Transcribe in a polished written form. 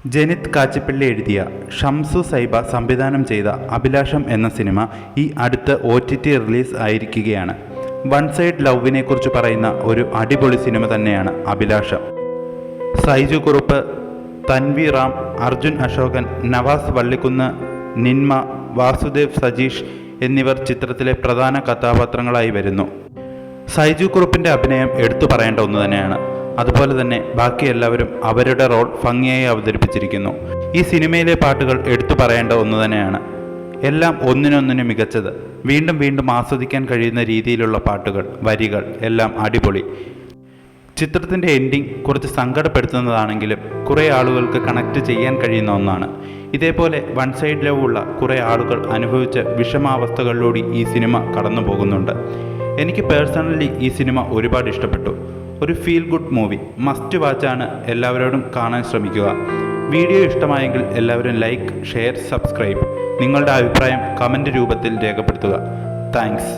ജനിത് കാച്ചിപ്പള്ളി എഴുതിയ ഷംസു സൈബ സംവിധാനം ചെയ്ത അഭിലാഷം എന്ന സിനിമ ഈ അടുത്ത് OTT റിലീസ് ആയിരിക്കുകയാണ്. വൺ സൈഡ് ലവിനെക്കുറിച്ച് പറയുന്ന ഒരു അടിപൊളി സിനിമ തന്നെയാണ് അഭിലാഷം. സൈജു കുറുപ്പ്, തൻവി റാം, അർജുൻ അശോകൻ, നവാസ് വള്ളിക്കുന്ന്, നിന്മ, വാസുദേവ് സജീഷ് എന്നിവർ ചിത്രത്തിലെ പ്രധാന കഥാപാത്രങ്ങളായി വരുന്നു. സൈജു കുറുപ്പിൻ്റെ അഭിനയം എടുത്തു പറയേണ്ട ഒന്ന് തന്നെയാണ്. അതുപോലെ തന്നെ ബാക്കി എല്ലാവരും അവരുടെ റോൾ ഭംഗിയായി അവതരിപ്പിച്ചിരിക്കുന്നു. ഈ സിനിമയിലെ പാട്ടുകൾ എടുത്തു പറയേണ്ട ഒന്ന് തന്നെയാണ്. എല്ലാം ഒന്നിനൊന്നിന് മികച്ചത്. വീണ്ടും വീണ്ടും ആസ്വദിക്കാൻ കഴിയുന്ന രീതിയിലുള്ള പാട്ടുകൾ, വരികൾ എല്ലാം അടിപൊളി. ചിത്രത്തിൻ്റെ എൻഡിങ് കുറച്ച് സങ്കടപ്പെടുത്തുന്നതാണെങ്കിലും കുറേ ആളുകൾക്ക് കണക്ട് ചെയ്യാൻ കഴിയുന്ന ഒന്നാണ്. ഇതേപോലെ വൺ സൈഡ് ലവ് ഉള്ള കുറേ ആളുകൾ അനുഭവിച്ച വിഷമാവസ്ഥകളിലൂടെ ഈ സിനിമ കടന്നു പോകുന്നുണ്ട്. എനിക്ക് പേഴ്സണലി ഈ സിനിമ ഒരുപാട് ഇഷ്ടപ്പെട്ടു. ഒരു ഫീൽ ഗുഡ് മൂവി, മസ്റ്റ് വാച്ചാണ്. എല്ലാവരോടും കാണാൻ ശ്രമിക്കുക. വീഡിയോ ഇഷ്ടമായെങ്കിൽ എല്ലാവരും ലൈക്ക്, ഷെയർ, സബ്സ്ക്രൈബ്. നിങ്ങളുടെ അഭിപ്രായം കമൻറ്റ് രൂപത്തിൽ രേഖപ്പെടുത്തുക. താങ്ക്സ്.